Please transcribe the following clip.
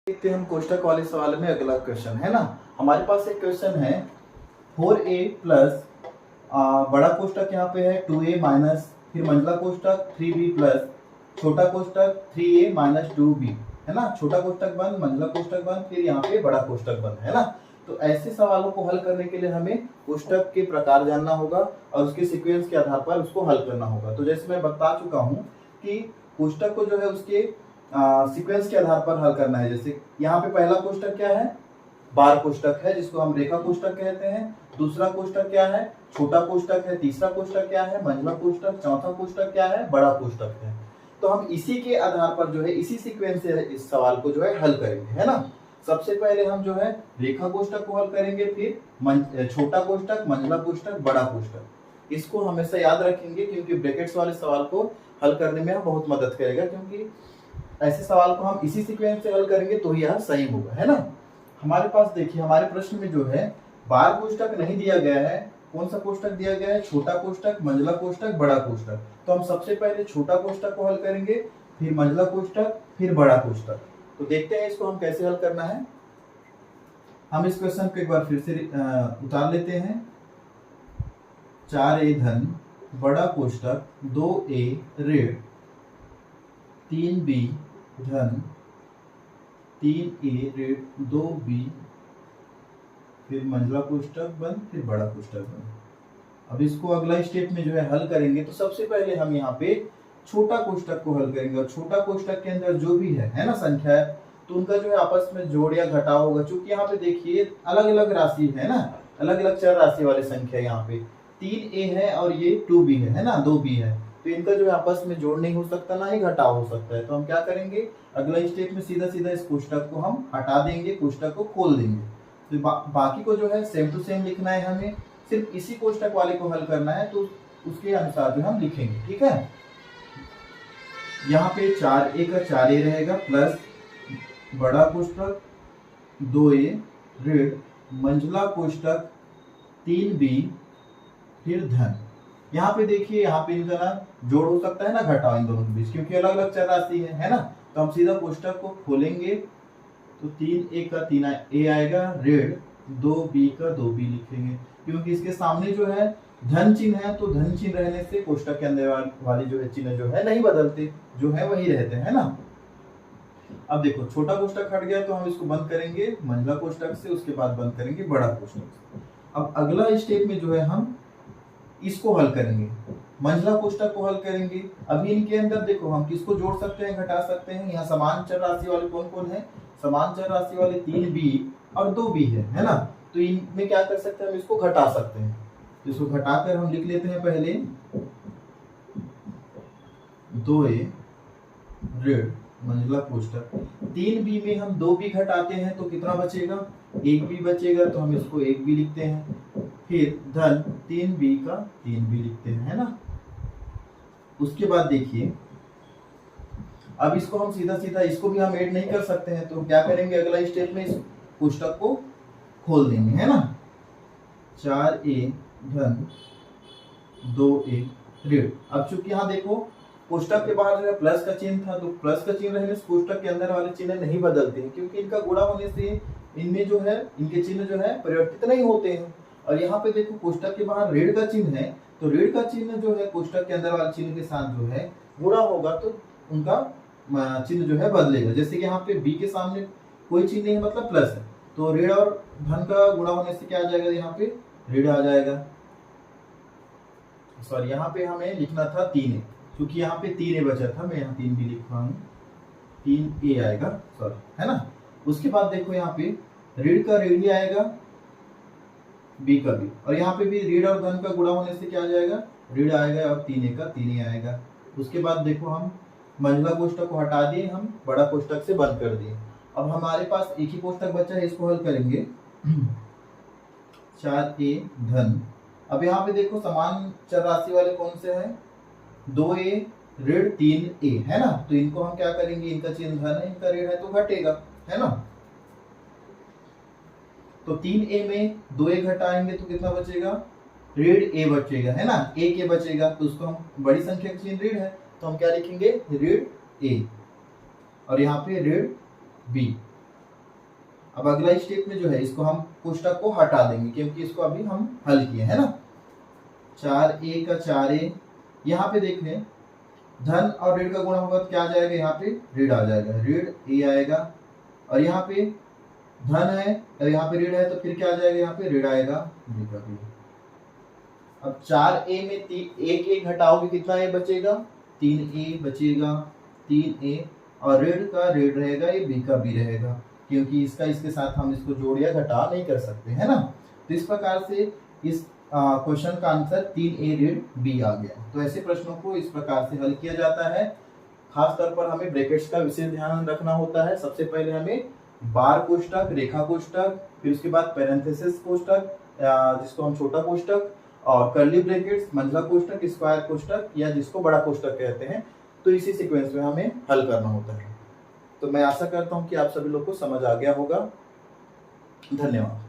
देखते हैं हम कोष्टक वाले सवाल में अगला क्वेश्चन है ना। हमारे पास एक क्वेश्चन है 4a प्लस बड़ा कोष्टक यहाँ पे है 2a माइनस फिर मंझला कोष्टक 3b प्लस छोटा कोष्टक 3a माइनस 2b है ना। छोटा कोष्टक बंद, मंझला कोष्टक बंद, फिर यहाँ पे बड़ा कोष्टक बंद है ना। तो ऐसे सवालों को हल करने के लिए हमें कोष्टक के प्रकार जानना होगा और उसके सीक्वेंस के आधार पर उसको हल करना होगा। तो जैसे मैं बता चुका हूँ कि कोष्टक को जो है उसके सीक्वेंस के आधार पर हल करना है। जैसे यहाँ पे पहला कोष्टक क्या है, बार कोष्टक है जिसको हम रेखा कोष्टक कहते हैं। दूसरा कोष्टक क्या है, छोटा कोष्टक है। तीसरा कोष्टक क्या है, मंझला कोष्टक। चौथा कोष्टक क्या है, बड़ा कोष्टक है। तो हम इसी के आधार पर जो है इसी सीक्वेंस से इस सवाल को जो है हल करेंगे है ना। सबसे पहले हम जो है रेखा कोष्टक को हल करेंगे, फिर छोटा कोष्टक, मंझला कोष्टक, बड़ा कोष्टक। इसको हमेशा याद रखेंगे क्योंकि ब्रैकेट्स वाले सवाल को हल करने में बहुत मदद करेगा, क्योंकि ऐसे सवाल को हम इसी सीक्वेंस से हल करेंगे तो ही यह सही होगा है ना। हमारे पास देखिए हमारे प्रश्न में जो है बार कोष्टक नहीं दिया गया है। कौन सा कोष्टक दिया गया है, छोटा कोष्टक, मंझला कोष्टक, बड़ा कोष्टक। तो हम सबसे पहले छोटा कोष्टक को हल करेंगे, फिर मंझला कोष्टक, फिर बड़ा कोष्टक। तो देखते हैं इसको हम कैसे हल करना है। हम इस क्वेश्चन को एक बार फिर से उतार लेते हैं। 4a धन बड़ा कोष्टक 2a ऋण 3b धन 3a ऋण 2b फिर मंझला कोष्टक बंद, फिर बड़ा कोष्टक बंद। अब इसको अगला स्टेप में जो है हल करेंगे। तो सबसे पहले हम यहाँ पे छोटा कोष्टक को हल करेंगे और छोटा कोष्टक के अंदर जो भी है ना संख्या है, तो उनका जो है आपस में जोड़ या घटाव होगा। चूंकि यहाँ पे देखिए अलग अलग राशि है ना, अलग अलग चर राशि वाली संख्या। यहाँ पे 3a है और ये 2b है ना, 2b है। तो इनका जो है आपस में जोड़ नहीं हो सकता, ना ही घटाव हो सकता है। तो हम क्या करेंगे, अगला स्टेप में सीधा सीधा इस कोष्टक को हम हटा देंगे, कोष्टक को खोल देंगे। तो बाकी को जो है सेम टू सेम लिखना है हमें, सिर्फ इसी कोष्टक वाले को हल करना है। तो उसके अनुसार जो हम लिखेंगे, ठीक है। यहाँ पे 4a का 4a रहेगा प्लस बड़ा कोष्टक 2a ऋण मंझला कोष्टक 3b फिर धन। यहाँ पे देखिए यहाँ पे इनका ना जोड़ हो सकता है ना घटाव इन दोनों के बीच, क्योंकि अलग अलग चर राशि है ना। तो हम सीधा कोष्टक को खोलेंगे तो 3a का 3a आएगा ऋण 2b का 2b लिखेंगे, क्योंकि इसके सामने जो है धन चिन्ह है। तो धन चिन्ह रहने से कोष्टक के अंदर वाली जो है चिन्ह जो है नहीं बदलते, जो है वही रहते हैं ना। अब देखो छोटा कोष्टक हट गया तो हम इसको बंद करेंगे मंझला कोष्टक से, उसके बाद बंद करेंगे बड़ा कोष्टक से। अब अगला स्टेप में जो है हम इसको हल करेंगे, मंझला कोष्टक को हल करेंगे। अभी इनके अंदर देखो हम किसको जोड़ सकते हैं, घटा सकते हैं। यहाँ समान चर राशि वाले कौन कौन है, समान चर राशि वाले 3b और 2b है ना। तो इनमें क्या कर सकते हैं, हम इसको घटा सकते हैं। तो इसको घटाकर हम लिख लेते हैं पहले 2a ऋण मंझला कोष्टक 3b में हम 2b घटाते हैं तो कितना बचेगा, 1b बचेगा। तो हम इसको 1b लिखते हैं, फिर धन 3b का 3b लिखते हैं है ना। उसके बाद देखिए अब इसको हम सीधा सीधा इसको भी हम ऐड नहीं कर सकते हैं। तो क्या करेंगे, अगला स्टेप में इस कोष्टक को खोल देंगे है ना। 4a धन 2a ऋण। अब चूंकि यहाँ देखो कोष्टक के बाहर जो है प्लस का चिन्ह था, तो प्लस का चिन्ह रहने से कोष्टक के अंदर वाले चिन्ह नहीं बदलते हैं, क्योंकि इनका गुणा होने से इनमें जो है इनके चिन्ह जो है परिवर्तित नहीं होते हैं। और यहाँ पे देखो कोष्टक के बाहर ऋण का चिन्ह है, तो ऋण का चिन्ह जो है कोष्टक के अंदर वाले चिन्ह के साथ जो है गुणा होगा तो उनका चिन्ह जो है बदलेगा। जैसे कि यहाँ पे b के सामने कोई चिन्ह नहीं है, मतलब प्लस है, तो ऋण और धन का गुणा होने से क्या आ जाएगा, यहाँ पे ऋण आ जाएगा। सॉरी यहाँ पे हमें लिखना था 3a, क्योंकि यहाँ पे 3a बचा था, मैं यहाँ 3b लिख रहा हूँ, 3a आएगा सॉरी है ना। उसके बाद देखो यहाँ पे ऋण का ऋण ही आएगा, b का b, और यहाँ पे भी ऋण और धन का गुणा होने से क्या आ जाएगा, ऋण आएगा और 3a का 3a आएगा। उसके बाद देखो हम मंझला कोष्टक को हटा दिए, हम बड़ा कोष्टक से बंद कर दिए। अब हमारे पास एक ही कोष्टक बचा है, इसको हल करेंगे 4a धन। अब यहाँ पे देखो समान चर राशि वाले कौन से हैं, 2a ऋण 3a है ना। तो इनको हम क्या करेंगे, इनका चिन्ह धन है, इनका ऋण है तो घटेगा है ना। तो 3a में 2a घटाएंगे तो कितना बचेगा, ऋण a बचेगा है ना, a के बचेगा। तो उसको हम बड़ी संख्या का चिन्ह ऋण है तो हम क्या लिखेंगे, ऋण a, और यहाँ पे ऋण b। अब अगला स्टेप में जो है इसको हम कोष्टक को हटा देंगे क्योंकि इसको अभी हम हल किए है ना। 4a का 4a, यहाँ पे देखें धन और ऋण का गुणा होगा तो क्या आ जाएगा, यहाँ पे ऋण आ जाएगा, ऋण a आएगा, और यहाँ पे धन है और यहाँ पे ऋण है तो फिर क्या आ जाएगा, यहाँ पे ऋण आएगा b का b। अब 4a में 1 घटाओगे कितना a बचेगा, 3a बचेगा, 3a, और ऋण का ऋण रहेगा, ये b का b रहेगा, क्योंकि इसका इसके साथ हम इसको जोड़ या घटा नहीं कर सकते है ना। तो इस प्रकार से इस क्वेश्चन का आंसर 3a ऋण b आ गया। तो ऐसे प्रश्नों को इस प्रकार से हल किया जाता है। खास तौर पर हमें ब्रैकेट्स का विशेष ध्यान रखना होता है। सबसे पहले हमें बार कोष्टक, रेखा कोष्टक, फिर उसके बाद पैरेंथेसिस कोष्टक जिसको हम छोटा कोष्टक, और कर्ली ब्रैकेट्स, मंझला कोष्टक, स्क्वायर कोष्टक या जिसको बड़ा कोष्टक कहते हैं। तो इसी सीक्वेंस में हमें हल करना होता है। तो मैं आशा करता हूं कि आप सभी लोग को समझ आ गया होगा। धन्यवाद।